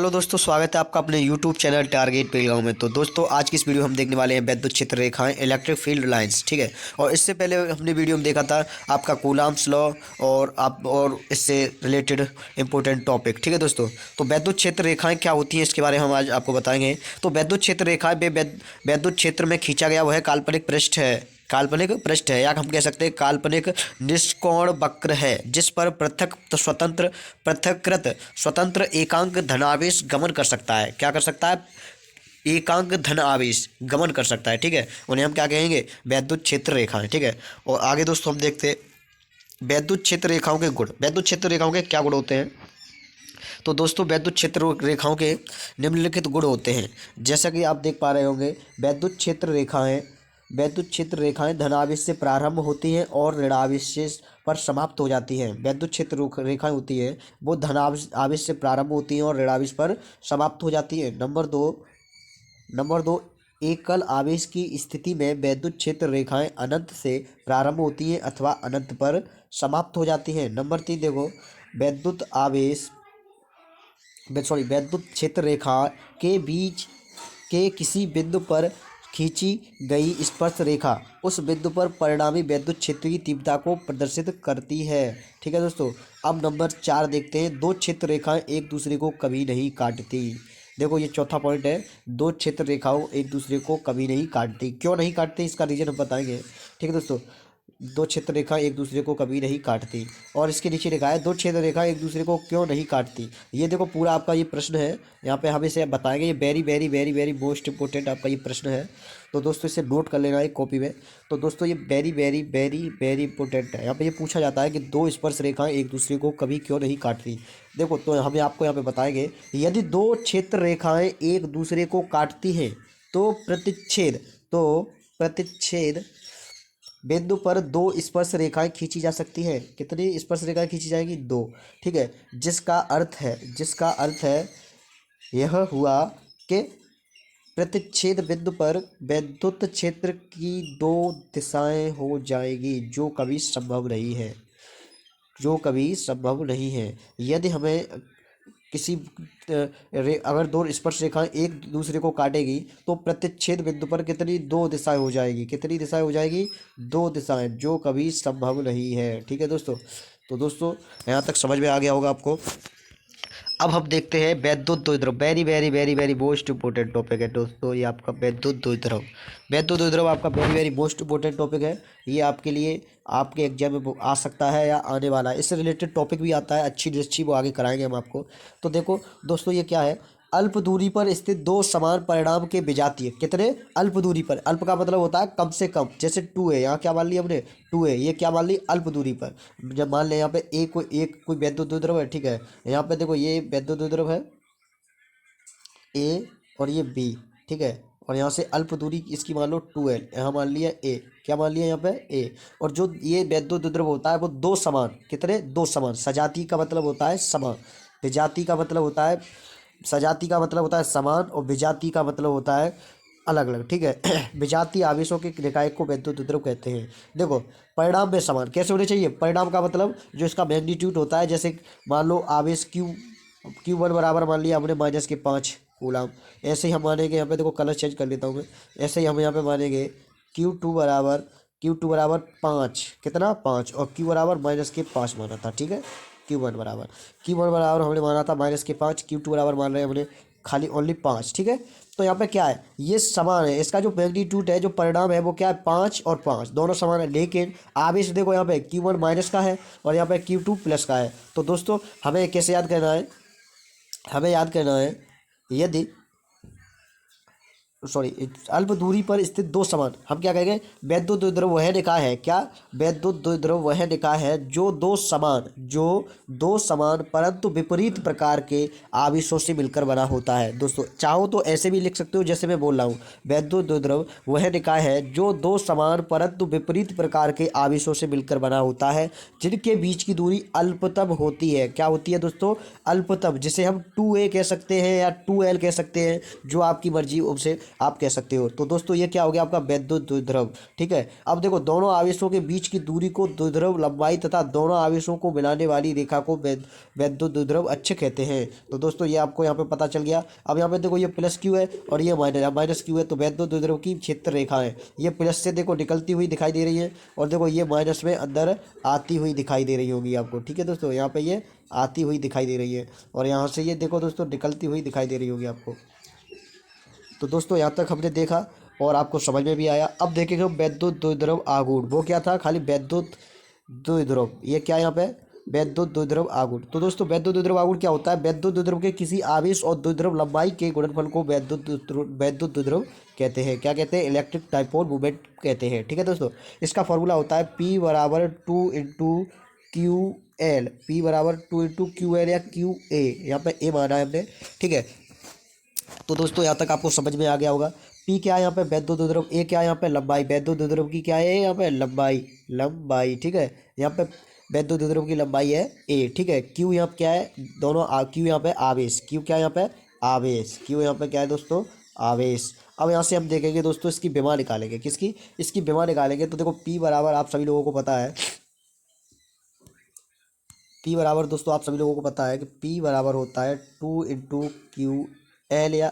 Hello दोस्तों, स्वागत है आपका अपने यूट्यूब चैनल टारगेट पेलगांव में। तो दोस्तों, आज की इस वीडियो हम देखने वाले हैं वैद्युत क्षेत्र रेखाएं, इलेक्ट्रिक फील्ड लाइंस। ठीक है। और इससे पहले हमने वीडियो में देखा था आपका कूलाम्स लॉ और इससे रिलेटेड इंपॉर्टेंट टॉपिक। ठीक है दोस्तों, तो वैद्युत क्षेत्र रेखाएं क्या होती हैं इसके बारे में हम आज आपको बताएंगे। तो वैद्युत क्षेत्र रेखाएं वैद्युत क्षेत्र में खींचा गया वह काल्पनिक पृष्ठ है, या हम कह सकते हैं काल्पनिक निष्कोण वक्र है, जिस पर पृथकृत स्वतंत्र एकांक धनावेश गमन कर सकता है। क्या कर सकता है? एकांक धन आवेश गमन कर सकता है। ठीक है, उन्हें हम क्या कहेंगे? वैद्युत क्षेत्र रेखाएं। ठीक है। और आगे दोस्तों हम देखते हैं वैद्युत क्षेत्र रेखाओं के गुण। वैद्युत क्षेत्र रेखाओं के क्या गुण होते हैं? तो दोस्तों, वैद्युत क्षेत्र रेखाओं के निम्नलिखित गुण होते हैं। जैसा कि आप देख पा रहे होंगे, वैद्युत क्षेत्र रेखाएं धनावेश से प्रारंभ होती हैं और ऋणावेश पर समाप्त हो जाती हैं। वैद्युत क्षेत्र रेखाएं होती है वो धनावेश आवेश से प्रारंभ होती हैं और ऋणावेश पर समाप्त हो जाती हैं। नंबर दो, एकल आवेश की स्थिति में वैद्युत क्षेत्र रेखाएं अनंत से प्रारंभ होती हैं अथवा अनंत पर समाप्त हो जाती हैं। नंबर 3 देखो, वैद्युत क्षेत्र रेखा के बीच के किसी बिंदु पर खींची गई स्पर्श रेखा उस बिंदु पर परिणामी वैद्युत क्षेत्र की तीव्रता को प्रदर्शित करती है। ठीक है दोस्तों। अब नंबर 4 देखते हैं, दो क्षेत्र रेखाएं एक दूसरे को कभी नहीं काटती। देखो, ये चौथा पॉइंट है, दो क्षेत्र रेखाओं एक दूसरे को कभी नहीं काटती। क्यों नहीं काटती, इसका रीजन हम बताएंगे। ठीक है दोस्तों, दो क्षेत्र रेखा एक दूसरे को कभी नहीं काटती। और इसके नीचे लिखा है, दो क्षेत्र रेखा एक दूसरे को क्यों नहीं काटती। ये देखो, पूरा आपका ये प्रश्न है, यहाँ पे हम इसे बताएंगे। ये very very very very most important आपका ये प्रश्न है। तो दोस्तों, इसे नोट कर लेना है कॉपी में। तो दोस्तों, ये very very very very important है। यहाँ पे ये पूछा जाता है कि दो स्पर्श रेखाएं एक दूसरे को कभी क्यों नहीं काटती। देखो, तो हम आपको यहाँ पे बताएंगे, यदि दो क्षेत्र रेखाएं एक दूसरे को काटती हैं तो प्रतिच्छेद बिंदु पर दो स्पर्श रेखाएं खींची जा सकती है। कितनी स्पर्श रेखाएं खींची जाएंगी? दो। ठीक है। जिसका अर्थ है यह हुआ कि प्रतिच्छेद बिंदु पर वैद्युत क्षेत्र की दो दिशाएं हो जाएगी, जो कभी संभव नहीं है। यदि हमें किसी अगर दो स्पर्श रेखाएं एक दूसरे को काटेगी तो प्रतिच्छेद बिंदु पर दो दिशाएं हो जाएगी। कितनी दिशाएं हो जाएगी? दो दिशाएं, जो कभी संभव नहीं है। ठीक है दोस्तों। तो दोस्तों, यहाँ तक समझ में आ गया होगा आपको। अब हम देखते हैं वैद्युत द्विध्रुव। Very very very very most important topic है दोस्तों, ये आपका वैद्युत द्विध्रुव आपका very very most important topic है। ये आपके लिए आपके एग्जाम में आ सकता है या आने वाला है। इससे रिलेटेड टॉपिक भी आता है, अच्छी वो आगे कराएंगे हम आपको। तो देखो दोस्तों, ये क्या है? अल्प दूरी पर स्थित दो समान परिणाम के विजातीय। कितने? अल्प दूरी पर। अल्प का मतलब होता है कम से कम। जैसे 2 है, यहाँ क्या मान लिया हमने? 2 है। ये क्या मान ली? अल्प दूरी पर। जब मान लें यहाँ पे कोई वैद्युत द्विध्रुव है। ठीक है। यहाँ पे देखो, ये वैद्युत द्विध्रुव है ए और ये बी। ठीक है। और यहाँ से अल्प दूरी इसकी मान लो 2L, यहाँ मान लिया ए। क्या मान लिया यहाँ पे? ए। और जो ये वैद्युत द्विध्रुव होता है वो दो समान। कितने? दो समान। सजातीय का मतलब होता है समान, विजातीय का मतलब होता है सजातीय का मतलब होता है समान, और विजातीय का मतलब होता है अलग अलग। ठीक है। विजातीय आवेशों के निकाय को वैद्युत द्विध्रुव कहते हैं। देखो, परिणाम में समान कैसे होने चाहिए? परिणाम का मतलब जो इसका मैग्नीट्यूड होता है, जैसे मान लो आवेश Q1 बराबर मान लिया हमने -5 कूलाम। ऐसे ही हम मानेंगे, यहाँ पे देखो कलर चेंज कर लेता हूँ मैं। ऐसे ही हम यहाँ पे मानेंगे Q2 बराबर 5। कितना? 5। और Q बराबर -5 माना था। ठीक है। Q1 बराबर हमने माना था -5। Q2 बराबर मान रहे हैं हमने खाली ओनली 5। ठीक है। तो यहाँ पे क्या है? ये समान है। इसका जो मैग्नीट्यूड है, जो परिणाम है, वो क्या है? 5 और 5 दोनों समान है। लेकिन आवेश देखो, यहाँ पे Q1 माइनस का है और यहाँ पे Q2 प्लस का है। तो दोस्तों, हमें कैसे याद करना है? हमें याद करना है, यदि अल्प दूरी पर स्थित दो समान, हम क्या कहेंगे? वैद्युत द्विध्रुव वह निकाय है। क्या? वैद्युत द्विध्रुव वह निकाय है जो दो समान परंतु विपरीत प्रकार के आवेशों से मिलकर बना होता है। दोस्तों, चाहो तो ऐसे भी लिख सकते हो जैसे मैं बोल रहा हूँ। वैद्युत द्विध्रुव वह निकाय है जो दो समान परंतु विपरीत प्रकार के आवेशों से मिलकर बना होता है, जिनके बीच की दूरी अल्पतम होती है। क्या होती है दोस्तों? अल्पतम, जिसे हम 2A कह सकते हैं या 2L कह सकते हैं, जो आपकी मर्जी उनसे आप कह सकते हो। तो दोस्तों ये क्या हो गया आपका वैद्युत द्विध्रुव। ठीक है, अब देखो दोनों आवेशों के बीच की दूरी को द्विध्रुव लंबाई तथा दोनों आवेशों को मिलाने वाली रेखा को वैद्युत द्विध्रुव अक्ष कहते हैं। तो दोस्तों ये आपको यहाँ पे पता चल गया। अब यहाँ पे देखो ये प्लस क्यू है और ये माइनस क्यू है, तो वैद्युत द्विध्रुव की क्षेत्र रेखा है। ये प्लस से देखो निकलती हुई दिखाई दे रही है और देखो ये माइनस में अंदर आती हुई दिखाई दे रही होगी आपको। ठीक है दोस्तों, यहाँ पे ये आती हुई दिखाई दे रही है और यहाँ से ये देखो दोस्तों निकलती हुई दिखाई दे रही होगी आपको। तो दोस्तों यहाँ तक हमने देखा और आपको समझ में भी आया। अब देखेंगे हम वैद्युत द्विध्रुव आघूर्ण। वो क्या था, खाली वैद्युत द्विध्रुव, ये क्या यहाँ पे वैद्युत द्विध्रुव आघूर्ण। तो दोस्तों वैद्युत द्विध्रुव आघूर्ण क्या होता है, वैद्युत द्विध्रुव के किसी आवेश और द्विध्रुव लंबाई के गुणनफल को वैद्युत द्विध्रुव कहते हैं। क्या कहते हैं, इलेक्ट्रिक डाइपोल मूवमेंट कहते हैं। ठीक है दोस्तों, इसका फॉर्मूला होता है P बराबर 2 × QL, P बराबर 2 × QL या QA, यहाँ पे A माना है हमने। ठीक है, तो दोस्तों यहाँ तक आपको समझ में आ गया होगा। पी क्या है यहाँ पे वैद्युत द्विध्रुव, ए क्या है यहाँ पे लंबाई, वैद्युत द्विध्रुव की क्या है यहाँ पे लंबाई। ठीक है, यहाँ पे वैद्युत द्विध्रुव की लंबाई है ए। ठीक है, क्यू यहाँ पे क्या है, दोनों क्यू यहाँ पे आवेश, क्यू क्या है यहाँ पे आवेश, क्यू यहाँ पे क्या है दोस्तों आवेश। अब यहाँ से हम देखेंगे दोस्तों इसकी विमा निकालेंगे, किसकी, इसकी विमा निकालेंगे। तो देखो पी बराबर आप सभी लोगों को पता है, पी बराबर दोस्तों आप सभी लोगों को पता है कि पी बराबर होता है 2 × QL या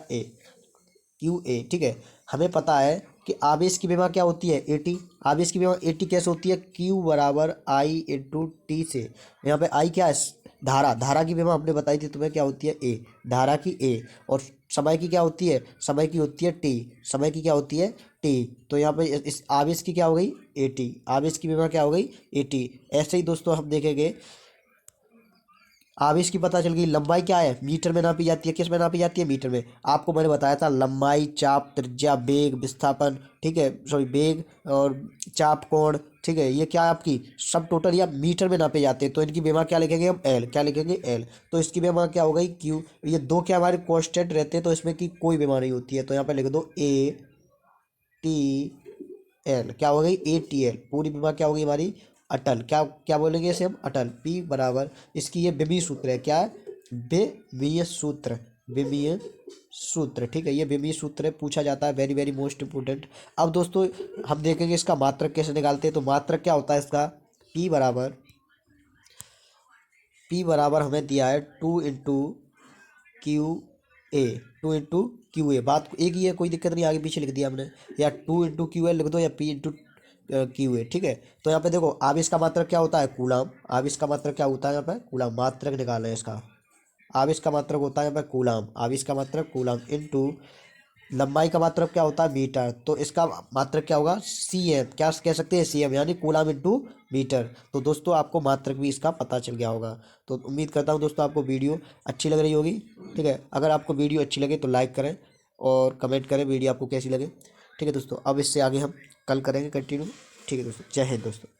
QA। ठीक है, हमें पता है कि आवेश की विमा क्या होती है AT। आवेश की विमा AT कैसे होती है, Q बराबर I × T से। यहाँ पे I क्या है, धारा की विमा हमने बताई थी तुम्हें, क्या होती है A, धारा की A। और समय की क्या होती है, समय की होती है T, समय की क्या होती है T। तो यहाँ पे इस आवेश की क्या हो गई AT, आवेश की विमा क्या हो गई AT। ऐसे ही दोस्तों हम देखेंगे आवेश की पता चल गई, लंबाई क्या है मीटर में नापी जाती है, किस में नापी जाती है मीटर में। आपको मैंने बताया था लंबाई, चाप, त्रिज्या, बेग, विस्थापन, ठीक है सॉरी बेग और चाप, कोण, ठीक है ये क्या है आपकी सब टोटल या मीटर में नापे जाते हैं। तो इनकी बेमा क्या लिखेंगे हम एल, क्या लिखेंगे एल। तो इसकी बेमा क्या हो गई क्यू। ये दो क्या हमारे कांस्टेंट रहते हैं तो इसमें की कोई बेमा नहीं होती है, तो यहाँ पे लिख दो ATL, क्या हो गई ATL। पूरी बीमा क्या होगी हमारी अटल, क्या क्या बोलेंगे इसे हम अटल। P बराबर इसकी ये विमीय सूत्र है, क्या है विमीय सूत्र, विमीय सूत्र। ठीक है, ये विमीय सूत्र है, पूछा जाता है, वेरी वेरी मोस्ट इंपोर्टेंट। अब दोस्तों हम देखेंगे इसका मात्रक कैसे निकालते हैं। तो मात्रक क्या होता है इसका, P बराबर हमें दिया है 2 × QA, बात एक ही है, कोई दिक्कत नहीं, आगे पीछे लिख दिया हमने, या 2 × QL लिख दो या P × QA। ठीक है, तो यहाँ पे देखो आवेश का मात्रक क्या होता है कूलाम, आवेश का मात्रक क्या होता है यहाँ पे कूलाम, मात्रक निकालना है इसका। आवेश का मात्रक होता है यहाँ पे कूलाम, आवेश का मात्रक कूलाम इनटू लंबाई का मात्रक क्या होता है मीटर, तो इसका मात्रक क्या होगा CM, क्या कह सकते हैं CM, यानी कूलाम इनटू मीटर। तो दोस्तों आपको मात्रक भी इसका पता चल गया होगा। तो उम्मीद करता हूँ दोस्तों आपको वीडियो अच्छी लग रही होगी। ठीक है, अगर आपको वीडियो अच्छी लगे तो लाइक करें और कमेंट करें वीडियो आपको कैसी लगे। ठीक है दोस्तों, अब इससे आगे हम कल करेंगे कंटिन्यू। ठीक है दोस्तों, जय हिंद दोस्तों।